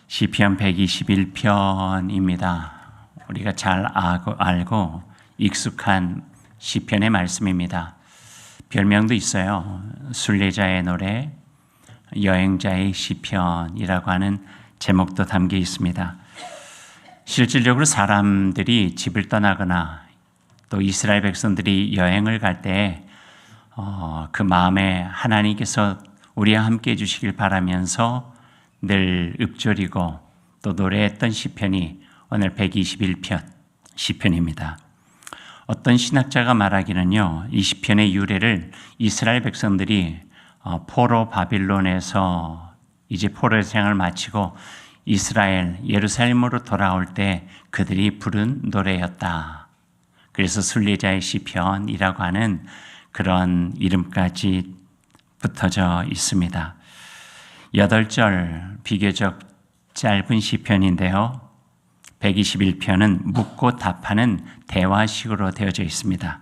시편 121편입니다. 우리가 잘 알고 익숙한 시편의 말씀입니다. 별명도 있어요. 순례자의 노래, 여행자의 시편이라고 하는 제목도 담겨 있습니다. 실질적으로 사람들이 집을 떠나거나 또 이스라엘 백성들이 여행을 갈 때 그 마음에 하나님께서 우리와 함께 해주시길 바라면서 늘 읊조리고 또 노래했던 시편이 오늘 121편 시편입니다. 어떤 신학자가 말하기는요, 이 시편의 유래를 이스라엘 백성들이 포로 바빌론에서 이제 포로의 생활을 마치고 이스라엘 예루살렘으로 돌아올 때 그들이 부른 노래였다. 그래서 순례자의 시편이라고 하는 그런 이름까지 붙어져 있습니다. 8절 비교적 짧은 시편인데요. 121편은 묻고 답하는 대화식으로 되어져 있습니다.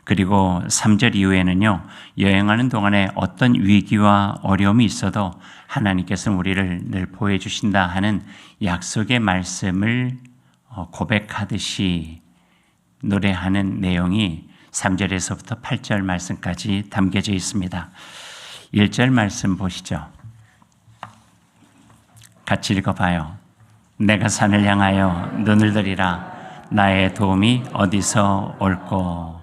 그리고 3절 이후에는요, 여행하는 동안에 어떤 위기와 어려움이 있어도 하나님께서는 우리를 늘 보호해주신다 하는 약속의 말씀을 고백하듯이 노래하는 내용이 3절에서부터 8절 말씀까지 담겨져 있습니다. 1절 말씀 보시죠. 같이 읽어봐요. 내가 산을 향하여 눈을 들이라 나의 도움이 어디서 올꼬.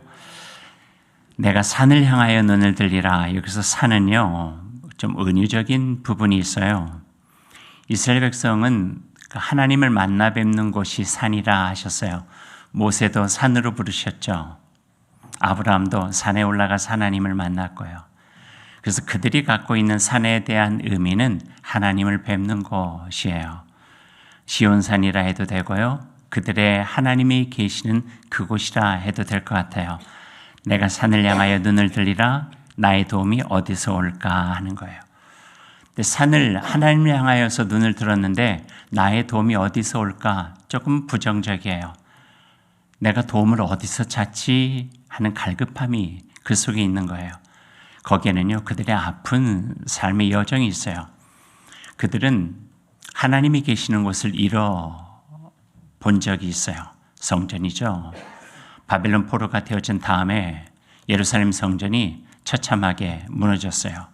내가 산을 향하여 눈을 들리라. 여기서 산은요, 좀 은유적인 부분이 있어요. 이스라엘 백성은 하나님을 만나 뵙는 곳이 산이라 하셨어요. 모세도 산으로 부르셨죠. 아브라함도 산에 올라가서 하나님을 만났고요. 그래서 그들이 갖고 있는 산에 대한 의미는 하나님을 뵙는 곳이에요. 시온산이라 해도 되고요. 그들의 하나님이 계시는 그곳이라 해도 될 것 같아요. 내가 산을 향하여 눈을 들리라 나의 도움이 어디서 올까 하는 거예요. 근데 산을 하나님을 향하여서 눈을 들었는데 나의 도움이 어디서 올까 조금 부정적이에요. 내가 도움을 어디서 찾지 하는 갈급함이 그 속에 있는 거예요. 거기에는요, 그들의 아픈 삶의 여정이 있어요. 그들은 하나님이 계시는 곳을 잃어본 적이 있어요. 성전이죠. 바벨론 포로가 되어진 다음에 예루살렘 성전이 처참하게 무너졌어요.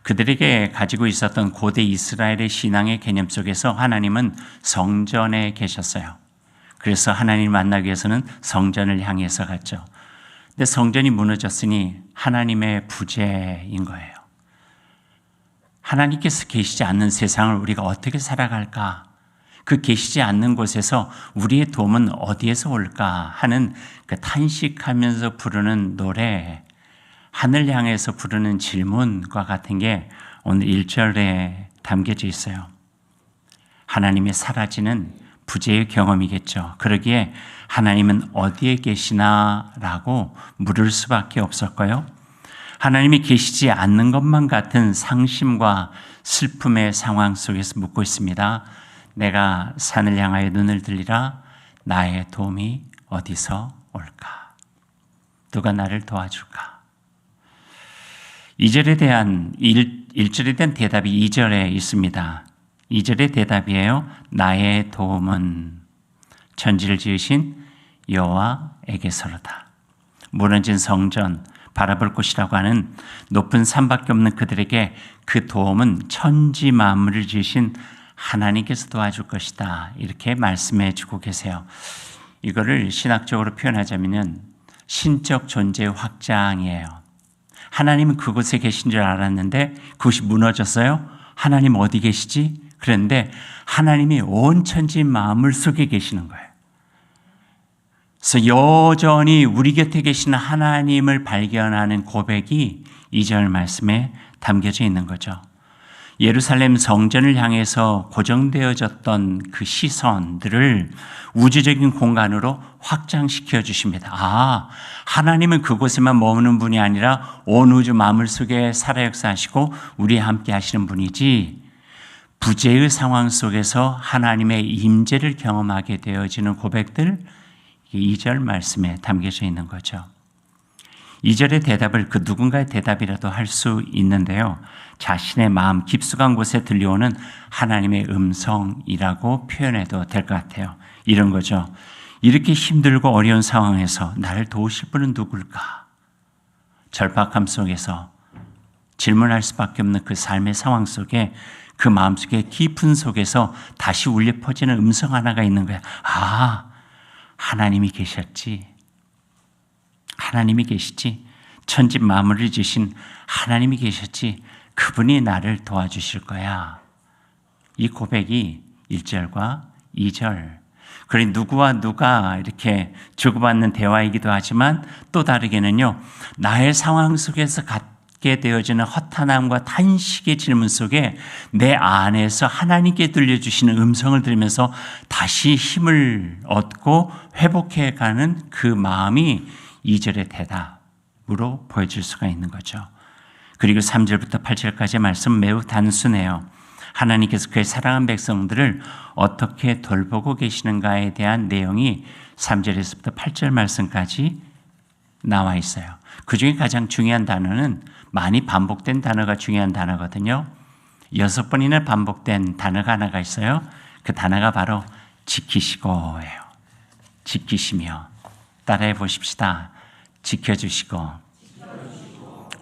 그들에게 가지고 있었던 고대 이스라엘의 신앙의 개념 속에서 하나님은 성전에 계셨어요. 그래서 하나님을 만나기 위해서는 성전을 향해서 갔죠. 근데 성전이 무너졌으니 하나님의 부재인 거예요. 하나님께서 계시지 않는 세상을 우리가 어떻게 살아갈까? 그 계시지 않는 곳에서 우리의 도움은 어디에서 올까? 하는 그 탄식하면서 부르는 노래, 하늘 향해서 부르는 질문과 같은 게 오늘 1절에 담겨져 있어요. 하나님의 사라지는 부재의 경험이겠죠. 그러기에 하나님은 어디에 계시나? 라고 물을 수밖에 없었고요. 하나님이 계시지 않는 것만 같은 상심과 슬픔의 상황 속에서 묻고 있습니다. 내가 산을 향하여 눈을 들리라 나의 도움이 어디서 올까? 누가 나를 도와줄까? 1절에 대한 대답이 2절에 있습니다. 2절의 대답이에요. 나의 도움은 천지를 지으신 여호와에게서로다. 무너진 성전, 바라볼 곳이라고 하는 높은 산밖에 없는 그들에게 그 도움은 천지 만물을 지으신 하나님께서 도와줄 것이다. 이렇게 말씀해 주고 계세요. 이거를 신학적으로 표현하자면 신적 존재의 확장이에요. 하나님은 그곳에 계신 줄 알았는데 그곳이 무너졌어요. 하나님 어디 계시지? 그런데 하나님이 온 천지 만물 속에 계시는 거예요. 그래서 여전히 우리 곁에 계시는 하나님을 발견하는 고백이 2절 말씀에 담겨져 있는 거죠. 예루살렘 성전을 향해서 고정되어졌던 그 시선들을 우주적인 공간으로 확장시켜 주십니다. 하나님은 그곳에만 머무는 분이 아니라 온 우주 만물 속에 살아 역사하시고 우리와 함께 하시는 분이지, 부재의 상황 속에서 하나님의 임재를 경험하게 되어지는 고백들, 2절 말씀에 담겨져 있는 거죠. 2절의 대답을 그 누군가의 대답이라도 할 수 있는데요. 자신의 마음 깊숙한 곳에 들려오는 하나님의 음성이라고 표현해도 될 것 같아요. 이런 거죠. 이렇게 힘들고 어려운 상황에서 나를 도우실 분은 누굴까? 절박함 속에서 질문할 수밖에 없는 그 삶의 상황 속에 그 마음속에 깊은 속에서 다시 울려 퍼지는 음성 하나가 있는 거야. 아, 하나님이 계셨지. 하나님이 계시지. 천지 만물을 지신 하나님이 계셨지. 그분이 나를 도와주실 거야. 이 고백이 1절과 2절. 그래 누구와 누가 이렇게 주고받는 대화이기도 하지만 또 다르게는요. 나의 상황 속에서 갖게 되어지는 허탄함과 탄식의 질문 속에 내 안에서 하나님께 들려주시는 음성을 들으면서 다시 힘을 얻고 회복해가는 그 마음이 2절의 대답으로 보여줄 수가 있는 거죠. 그리고 3절부터 8절까지의 말씀 매우 단순해요. 하나님께서 그의 사랑한 백성들을 어떻게 돌보고 계시는가에 대한 내용이 3절에서부터 8절 말씀까지 나와 있어요. 그 중에 가장 중요한 단어는 많이 반복된 단어가 중요한 단어거든요. 6번이나 반복된 단어가 하나가 있어요. 그 단어가 바로 지키시고예요. 지키시며. 따라해 보십시다. 지켜주시고.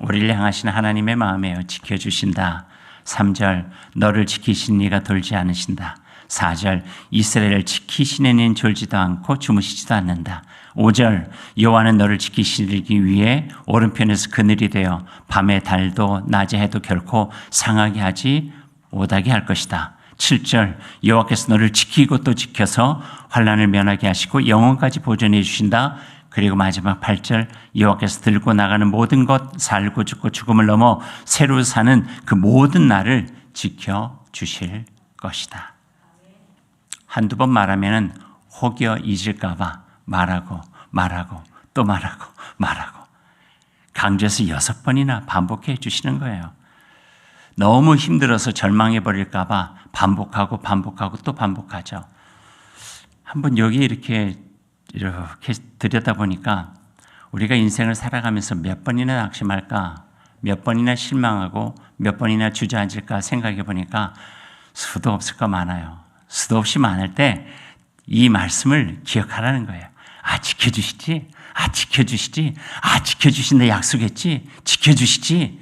우리를 향하신 하나님의 마음이에요. 지켜주신다. 3절 너를 지키신 이가 돌지 않으신다. 4절 이스라엘을 지키시는 이는 졸지도 않고 주무시지도 않는다. 5절 여호와는 너를 지키시기 위해 오른편에서 그늘이 되어 밤에 달도 낮에 해도 결코 상하게 하지 못하게 할 것이다. 7절 여호와께서 너를 지키고 또 지켜서 환난을 면하게 하시고 영원까지 보존해 주신다. 그리고 마지막 8절 여호와께서 들고 나가는 모든 것 살고 죽고 죽음을 넘어 새로 사는 그 모든 날을 지켜주실 것이다. 한두 번 말하면 혹여 잊을까 봐 말하고 또 말하고 강조해서 6번이나 반복해 주시는 거예요. 너무 힘들어서 절망해 버릴까 봐 반복하고 또 반복하죠. 한번 여기 이렇게 들여다보니까 우리가 인생을 살아가면서 몇 번이나 낙심할까, 몇 번이나 실망하고 몇 번이나 주저앉을까 생각해 보니까 수도 없을 거 많아요. 수도 없이 많을 때 이 말씀을 기억하라는 거예요. 아, 지켜주시지. 아, 지켜주시지. 아, 지켜주신다 약속했지. 지켜주시지.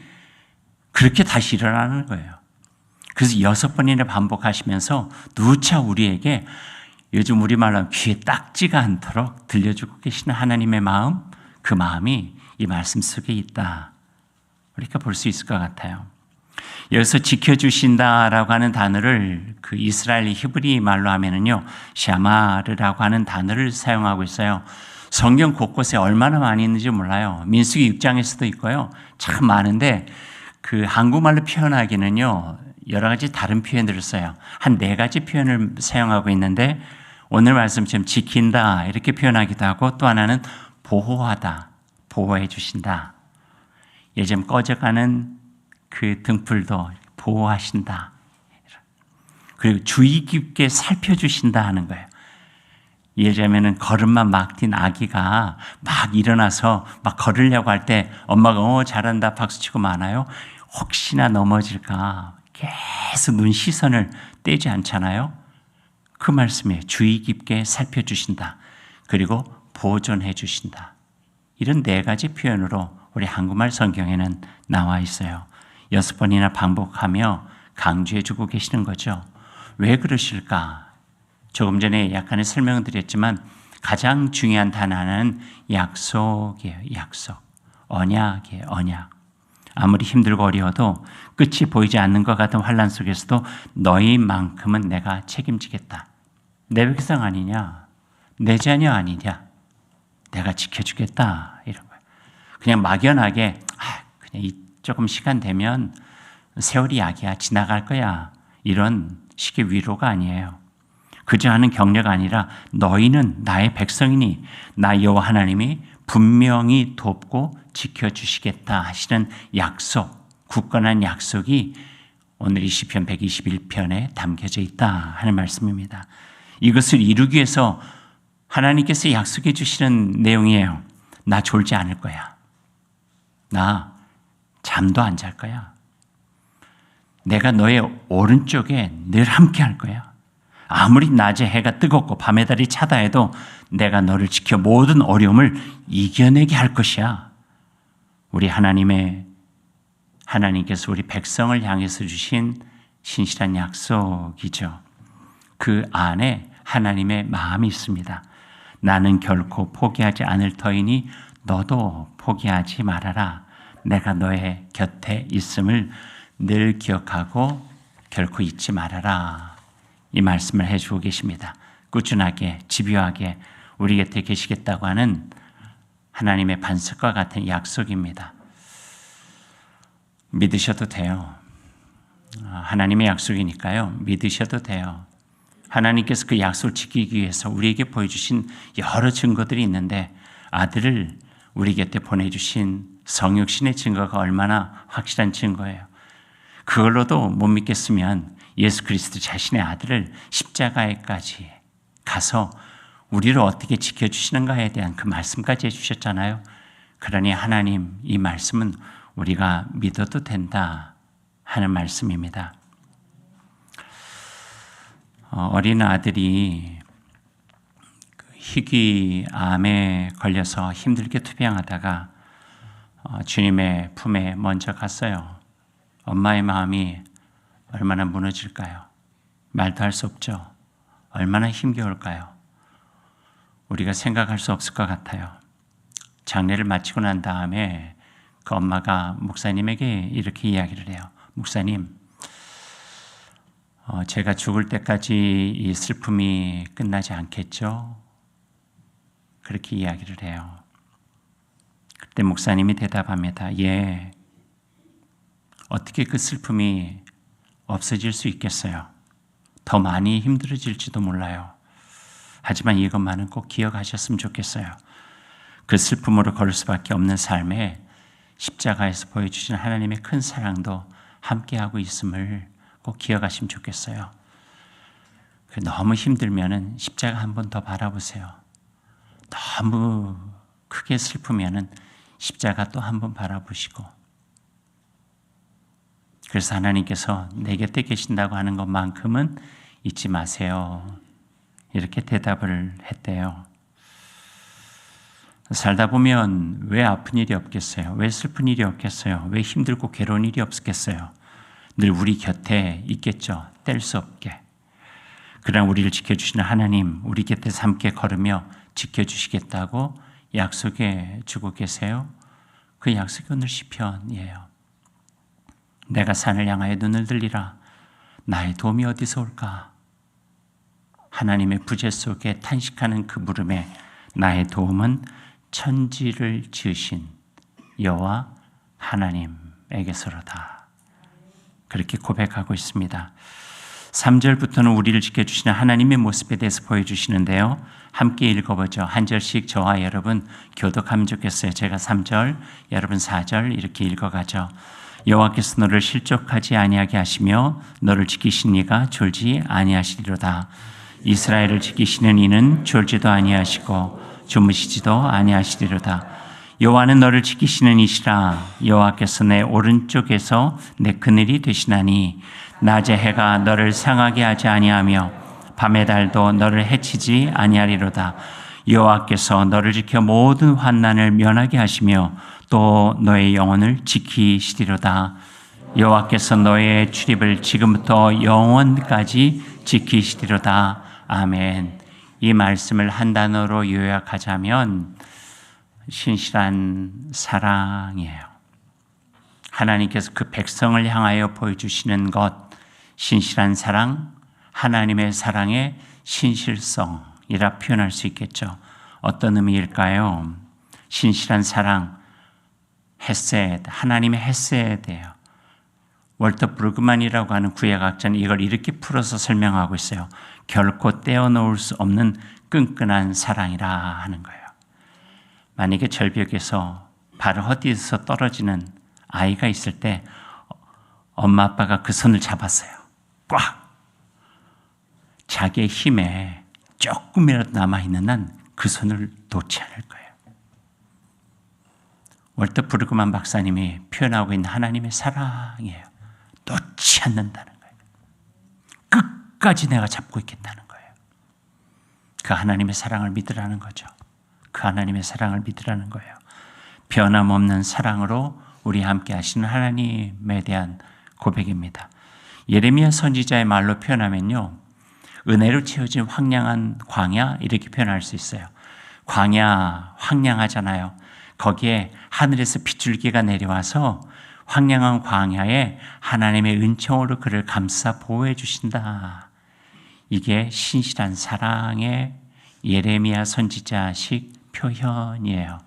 그렇게 다시 일어나는 거예요. 그래서 6번이나 반복하시면서 누차 우리에게 요즘 우리말로 하면 귀에 딱지가 않도록 들려주고 계시는 하나님의 마음, 그 마음이 이 말씀 속에 있다. 우리가 볼 수 있을 것 같아요. 여기서 지켜주신다라고 하는 단어를 그 이스라엘 히브리 말로 하면은요, 샤마르라고 하는 단어를 사용하고 있어요. 성경 곳곳에 얼마나 많이 있는지 몰라요. 민수기 6장에서도 있고요. 참 많은데 그 한국말로 표현하기는요, 여러 가지 다른 표현들을 써요. 한 4가지 표현을 사용하고 있는데 오늘 말씀처럼 지킨다 이렇게 표현하기도 하고 또 하나는 보호하다, 보호해 주신다. 요즘 꺼져가는 그 등불도 보호하신다. 그리고 주의 깊게 살펴주신다 하는 거예요. 예를 들면 걸음만 막 뛴 아기가 막 일어나서 막 걸으려고 할 때 엄마가 잘한다 박수치고 많아요. 혹시나 넘어질까 계속 눈 시선을 떼지 않잖아요. 그 말씀에 주의 깊게 살펴주신다. 그리고 보존해 주신다. 이런 4가지 표현으로 우리 한국말 성경에는 나와 있어요. 6번이나 반복하며 강조해 주고 계시는 거죠. 왜 그러실까? 조금 전에 약간의 설명을 드렸지만 가장 중요한 단어는 약속이에요. 약속. 언약이에요. 언약. 아무리 힘들고 어려워도 끝이 보이지 않는 것 같은 환난 속에서도 너희만큼은 내가 책임지겠다. 내 백성 아니냐? 내 자녀 아니냐? 내가 지켜주겠다. 이런 거예요. 그냥 막연하게 그냥 조금 시간 되면 세월이 약이야. 지나갈 거야. 이런 식의 위로가 아니에요. 그저 하는 격려가 아니라 너희는 나의 백성이니 나 여호와 하나님이 분명히 돕고 지켜주시겠다 하시는 약속, 굳건한 약속이 오늘 이 시편 121편에 담겨져 있다 하는 말씀입니다. 이것을 이루기 위해서 하나님께서 약속해 주시는 내용이에요. 나 졸지 않을 거야. 나 잠도 안 잘 거야. 내가 너의 오른쪽에 늘 함께 할 거야. 아무리 낮에 해가 뜨겁고 밤에 달이 차다 해도 내가 너를 지켜 모든 어려움을 이겨내게 할 것이야. 우리 하나님께서 우리 백성을 향해서 주신 신실한 약속이죠. 그 안에 하나님의 마음이 있습니다. 나는 결코 포기하지 않을 터이니 너도 포기하지 말아라. 내가 너의 곁에 있음을 늘 기억하고 결코 잊지 말아라. 이 말씀을 해주고 계십니다. 꾸준하게 집요하게 우리 곁에 계시겠다고 하는 하나님의 반석과 같은 약속입니다. 믿으셔도 돼요. 하나님의 약속이니까요. 믿으셔도 돼요. 하나님께서 그 약속을 지키기 위해서 우리에게 보여주신 여러 증거들이 있는데 아들을 우리 곁에 보내주신 성육신의 증거가 얼마나 확실한 증거예요. 그걸로도 못 믿겠으면 예수 그리스도 자신의 아들을 십자가에까지 가서 우리를 어떻게 지켜주시는가에 대한 그 말씀까지 해주셨잖아요. 그러니 하나님 이 말씀은 우리가 믿어도 된다 하는 말씀입니다. 어린 아들이 희귀암에 걸려서 힘들게 투병하다가 주님의 품에 먼저 갔어요. 엄마의 마음이 얼마나 무너질까요? 말도 할 수 없죠. 얼마나 힘겨울까요? 우리가 생각할 수 없을 것 같아요. 장례를 마치고 난 다음에 그 엄마가 목사님에게 이렇게 이야기를 해요. 목사님, 제가 죽을 때까지 이 슬픔이 끝나지 않겠죠? 그렇게 이야기를 해요. 그때 목사님이 대답합니다. 예, 어떻게 그 슬픔이 없어질 수 있겠어요? 더 많이 힘들어질지도 몰라요. 하지만 이것만은 꼭 기억하셨으면 좋겠어요. 그 슬픔으로 걸을 수밖에 없는 삶에 십자가에서 보여주신 하나님의 큰 사랑도 함께하고 있음을 꼭 기억하시면 좋겠어요. 너무 힘들면은 십자가 한 번 더 바라보세요. 너무 크게 슬프면은 십자가 또 한 번 바라보시고, 그래서 하나님께서 내 곁에 계신다고 하는 것만큼은 잊지 마세요. 이렇게 대답을 했대요. 살다 보면 왜 아픈 일이 없겠어요? 왜 슬픈 일이 없겠어요? 왜 힘들고 괴로운 일이 없겠어요? 늘 우리 곁에 있겠죠. 뗄 수 없게. 그러나 우리를 지켜주시는 하나님, 우리 곁에서 함께 걸으며 지켜주시겠다고 약속해 주고 계세요. 그 약속이 오늘 시편이에요. 내가 산을 향하여 눈을 들리라. 나의 도움이 어디서 올까? 하나님의 부재 속에 탄식하는 그 물음에 나의 도움은 천지를 지으신 여호와 하나님에게서로다. 그렇게 고백하고 있습니다. 3절부터는 우리를 지켜주시는 하나님의 모습에 대해서 보여주시는데요. 함께 읽어보죠. 한 절씩 저와 여러분 교독하면 좋겠어요. 제가 3절, 여러분 4절 이렇게 읽어가죠. 여호와께서 너를 실족하지 아니하게 하시며 너를 지키신 이가 졸지 아니하시리로다. 이스라엘을 지키시는 이는 졸지도 아니하시고 주무시지도 아니하시리로다. 여호와는 너를 지키시는 이시라. 여호와께서 내 오른쪽에서 내 그늘이 되시나니 낮의 해가 너를 상하게 하지 아니하며 밤의 달도 너를 해치지 아니하리로다. 여호와께서 너를 지켜 모든 환난을 면하게 하시며 또 너의 영혼을 지키시리로다. 여호와께서 너의 출입을 지금부터 영원까지 지키시리로다. 아멘. 이 말씀을 한 단어로 요약하자면 신실한 사랑이에요. 하나님께서 그 백성을 향하여 보여주시는 것, 신실한 사랑, 하나님의 사랑의 신실성이라 표현할 수 있겠죠. 어떤 의미일까요? 신실한 사랑, 헤세드, 하나님의 헤세드예요. 월터 브루그만이라고 하는 구약학자는 이걸 이렇게 풀어서 설명하고 있어요. 결코 떼어놓을 수 없는 끈끈한 사랑이라 하는 거예요. 만약에 절벽에서 발 허디에서 떨어지는 아이가 있을 때 엄마 아빠가 그 손을 잡았어요. 꽉! 자기의 힘에 조금이라도 남아있는 한 그 손을 놓지 않을 거예요. 월터 브루그만 박사님이 표현하고 있는 하나님의 사랑이에요. 놓지 않는다는 거예요. 끝까지 내가 잡고 있겠다는 거예요. 그 하나님의 사랑을 믿으라는 거죠. 그 하나님의 사랑을 믿으라는 거예요. 변함없는 사랑으로 우리 함께 하시는 하나님에 대한 고백입니다. 예레미야 선지자의 말로 표현하면요, 은혜로 채워진 황량한 광야, 이렇게 표현할 수 있어요. 광야 황량하잖아요. 거기에 하늘에서 빗줄기가 내려와서 황량한 광야에 하나님의 은총으로 그를 감싸 보호해 주신다. 이게 신실한 사랑의 예레미야 선지자식 표현이에요.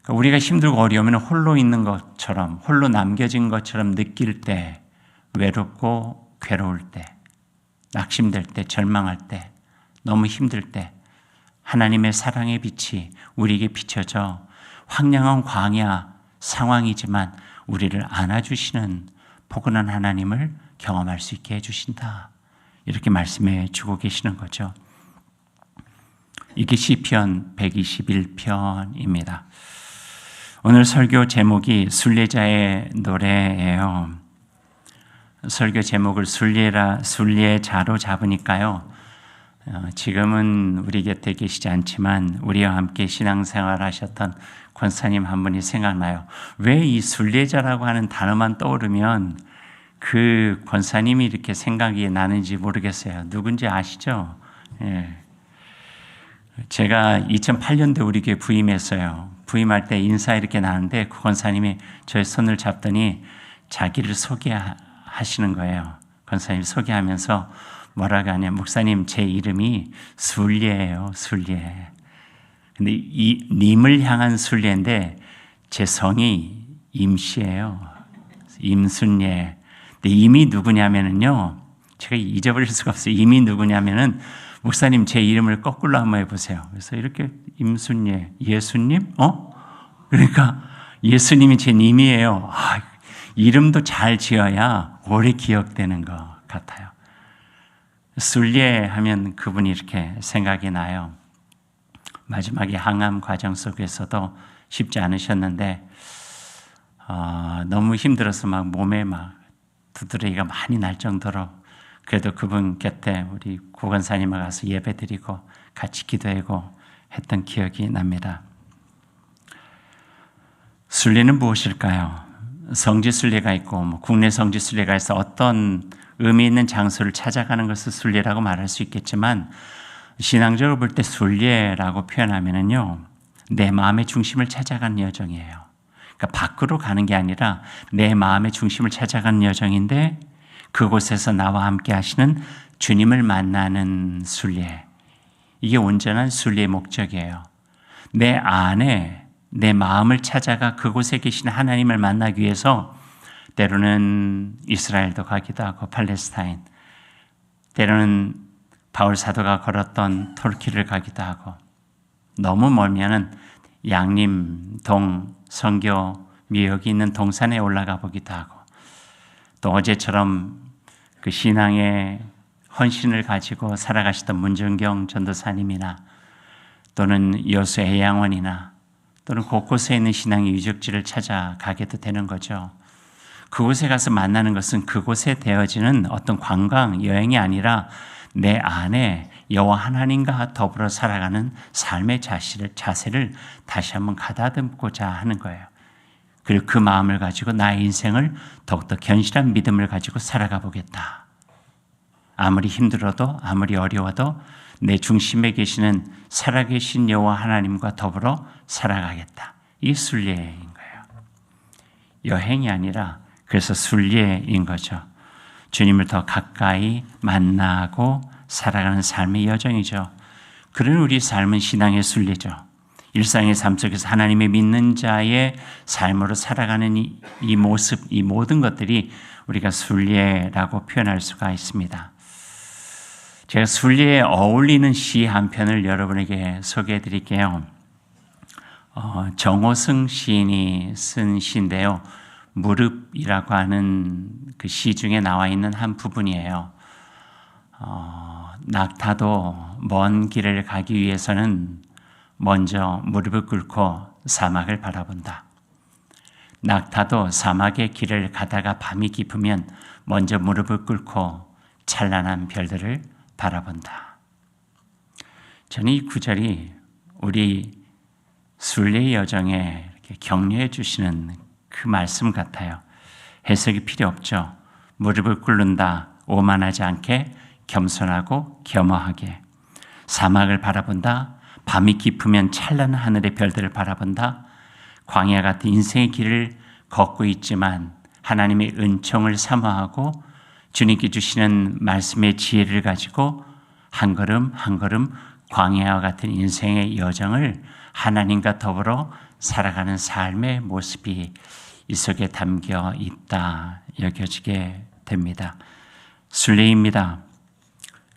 우리가 힘들고 어려우면 홀로 있는 것처럼, 홀로 남겨진 것처럼 느낄 때, 외롭고 괴로울 때, 낙심될 때, 절망할 때, 너무 힘들 때 하나님의 사랑의 빛이 우리에게 비춰져 황량한 광야 상황이지만 우리를 안아주시는 포근한 하나님을 경험할 수 있게 해주신다. 이렇게 말씀해 주고 계시는 거죠. 이게 시편 121편입니다. 오늘 설교 제목이 순례자의 노래예요. 설교 제목을 순례자로 잡으니까요, 지금은 우리 곁에 계시지 않지만 우리와 함께 신앙생활 하셨던 권사님 한 분이 생각나요. 왜 이 순례자라고 하는 단어만 떠오르면 그 권사님이 이렇게 생각이 나는지 모르겠어요. 누군지 아시죠? 예. 제가 2008년도에 우리 교회 부임했어요. 부임할 때 인사 이렇게 나는데 그 권사님이 저의 손을 잡더니 자기를 소개하시는 거예요. 권사님이 소개하면서 뭐라고 하냐, 목사님 제 이름이 순례예요. 순례. 근데 이 님을 향한 순례인데 제 성이 임씨예요. 임순례. 근데 임이 누구냐면은요, 제가 잊어버릴 수가 없어요. 임이 누구냐면은 목사님 제 이름을 거꾸로 한번 해보세요. 그래서 이렇게 임순례, 예수님? 그러니까 예수님이 제 님이에요. 이름도 잘 지어야 오래 기억되는 것 같아요. 순례하면 그분이 이렇게 생각이 나요. 마지막에 항암 과정 속에서도 쉽지 않으셨는데 너무 힘들어서 막 몸에 막 두드러기가 많이 날 정도로, 그래도 그분 곁에 우리 구건사님과 가서 예배드리고 같이 기도하고 했던 기억이 납니다. 순례는 무엇일까요? 성지 순례가 있고 국내 성지 순례가 있어 어떤 의미 있는 장소를 찾아가는 것을 순례라고 말할 수 있겠지만, 신앙적으로 볼 때 순례라고 표현하면은요, 내 마음의 중심을 찾아가는 여정이에요. 그러니까 밖으로 가는 게 아니라 내 마음의 중심을 찾아가는 여정인데, 그곳에서 나와 함께 하시는 주님을 만나는 순례. 이게 온전한 순례의 목적이에요. 내 안에 내 마음을 찾아가 그곳에 계신 하나님을 만나기 위해서 때로는 이스라엘도 가기도 하고 팔레스타인, 때로는 바울 사도가 걸었던 터키를 가기도 하고, 너무 멀면은 양림동 선교 미역이 있는 동산에 올라가 보기도 하고, 또 어제처럼 그 신앙의 헌신을 가지고 살아가시던 문정경 전도사님이나 또는 여수 애양원이나 또는 곳곳에 있는 신앙의 유적지를 찾아가게도 되는 거죠. 그곳에 가서 만나는 것은 그곳에 되어지는 어떤 관광, 여행이 아니라 내 안에 여호와 하나님과 더불어 살아가는 삶의 자세를 다시 한번 가다듬고자 하는 거예요. 그리고 그 마음을 가지고 나의 인생을 더욱더 견실한 믿음을 가지고 살아가 보겠다. 아무리 힘들어도 아무리 어려워도 내 중심에 계시는 살아계신 여호와 하나님과 더불어 살아가겠다. 이게 순례인 거예요. 여행이 아니라 그래서 순례인 거죠. 주님을 더 가까이 만나고 살아가는 삶의 여정이죠. 그런 우리 삶은 신앙의 순례죠. 일상의 삶 속에서 하나님의 믿는 자의 삶으로 살아가는 이 모습, 이 모든 것들이 우리가 순례라고 표현할 수가 있습니다. 제가 순례에 어울리는 시 한 편을 여러분에게 소개해 드릴게요. 정호승 시인이 쓴 시인데요. 무릎이라고 하는 그 시 중에 나와 있는 한 부분이에요. 낙타도 먼 길을 가기 위해서는 먼저 무릎을 꿇고 사막을 바라본다. 낙타도 사막의 길을 가다가 밤이 깊으면 먼저 무릎을 꿇고 찬란한 별들을 바라본다. 저는 이 구절이 우리 순례의 여정에 이렇게 격려해 주시는 그 말씀 같아요. 해석이 필요 없죠. 무릎을 꿇는다, 오만하지 않게 겸손하고 겸허하게. 사막을 바라본다, 밤이 깊으면 찬란한 하늘의 별들을 바라본다. 광야 같은 인생의 길을 걷고 있지만 하나님의 은총을 사모하고 주님께 주시는 말씀의 지혜를 가지고 한 걸음 한 걸음 광야와 같은 인생의 여정을 하나님과 더불어 살아가는 삶의 모습이 이 속에 담겨 있다 여겨지게 됩니다. 순례입니다.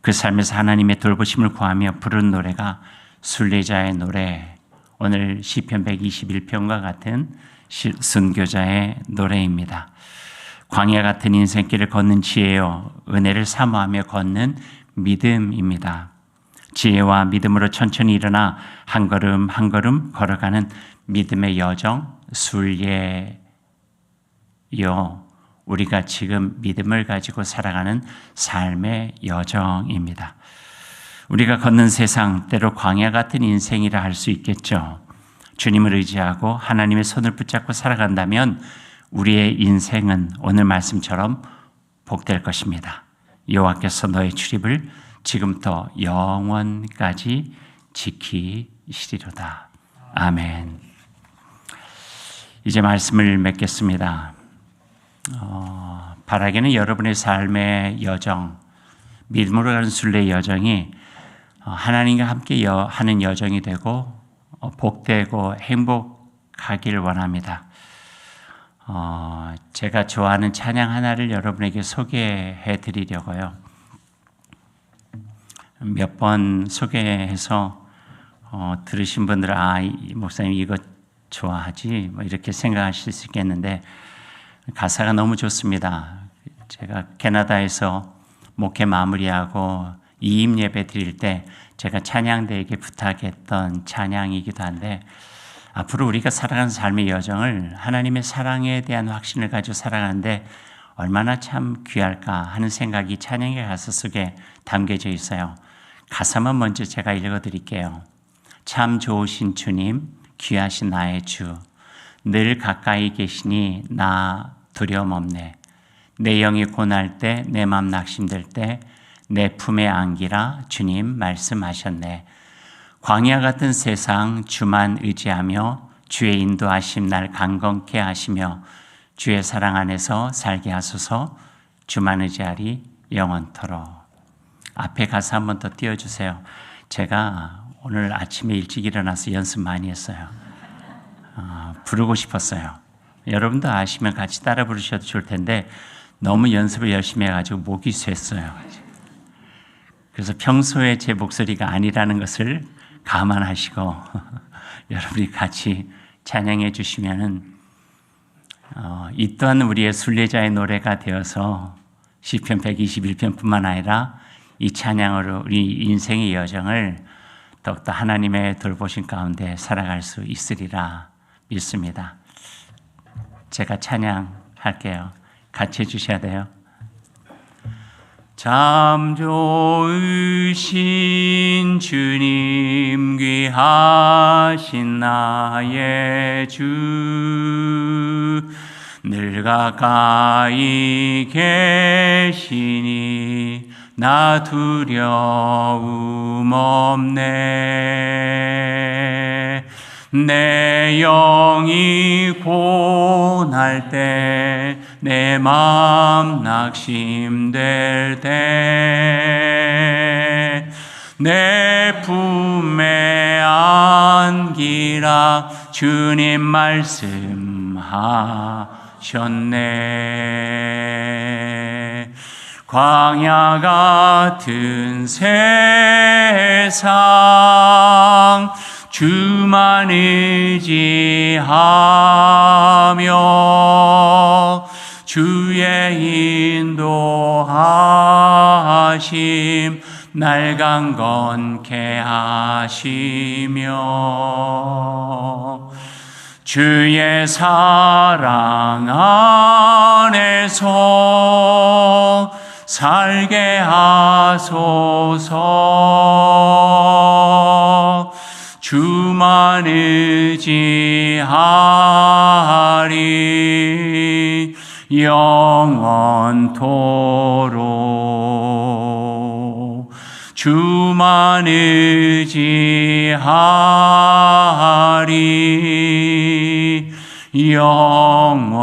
그 삶에서 하나님의 돌보심을 구하며 부른 노래가 순례자의 노래, 오늘 시편 121편과 같은 순교자의 노래입니다. 광야 같은 인생길을 걷는 지혜요, 은혜를 사모하며 걷는 믿음입니다. 지혜와 믿음으로 천천히 일어나 한 걸음 한 걸음 걸어가는 믿음의 여정, 순례요. 우리가 지금 믿음을 가지고 살아가는 삶의 여정입니다. 우리가 걷는 세상, 때로 광야 같은 인생이라 할 수 있겠죠. 주님을 의지하고 하나님의 손을 붙잡고 살아간다면 우리의 인생은 오늘 말씀처럼 복될 것입니다. 여호와께서 너의 출입을 지금부터 영원까지 지키시리로다. 아멘. 이제 말씀을 맺겠습니다. 바라기는 여러분의 삶의 여정, 믿음으로 가는 순례의 여정이 하나님과 함께 하는 여정이 되고 복되고 행복하길 원합니다. 제가 좋아하는 찬양 하나를 여러분에게 소개해 드리려고요. 몇 번 소개해서 들으신 분들은 이 목사님 이거 좋아하지 뭐 이렇게 생각하실 수 있겠는데 가사가 너무 좋습니다. 제가 캐나다에서 목회 마무리하고 이임 예배 드릴 때 제가 찬양대에게 부탁했던 찬양이기도 한데, 앞으로 우리가 살아가는 삶의 여정을 하나님의 사랑에 대한 확신을 가지고 살아가는데 얼마나 참 귀할까 하는 생각이 찬양의 가사 속에 담겨져 있어요. 가사만 먼저 제가 읽어드릴게요. 참 좋으신 주님, 귀하신 나의 주, 늘 가까이 계시니 나 두려움 없네. 내 영이 고날 때, 내 맘 낙심될 때 내 품에 안기라 주님 말씀하셨네. 광야 같은 세상 주만 의지하며 주의 인도하심 날 강건케 하시며 주의 사랑 안에서 살게 하소서. 주만 의지하리 영원토록. 앞에 가사 한번 더 띄워주세요. 제가 오늘 아침에 일찍 일어나서 연습 많이 했어요. 부르고 싶었어요. 여러분도 아시면 같이 따라 부르셔도 좋을 텐데 너무 연습을 열심히 해가지고 목이 쇠어요. 그래서 평소에 제 목소리가 아니라는 것을 감안하시고 여러분이 같이 찬양해 주시면은 이 또한 우리의 순례자의 노래가 되어서 시편 121편뿐만 아니라 이 찬양으로 우리 인생의 여정을 더욱더 하나님의 돌보심 가운데 살아갈 수 있으리라 믿습니다. 제가 찬양할게요. 같이 해주셔야 돼요. 참 좋으신 주님, 귀하신 나의 주, 늘 가까이 계시니 나 두려움 없네. 내 영이 고날 때, 내 맘 낙심될 때, 내 품에 안기라 주님 말씀하셨네. 광야 같은 세상 주만 의지하며 주의 인도하심 날 강건케 하시며 주의 사랑 안에서 살게 하소서. 주만 의지하리 영원토록. 주만 의지하리 영원토록.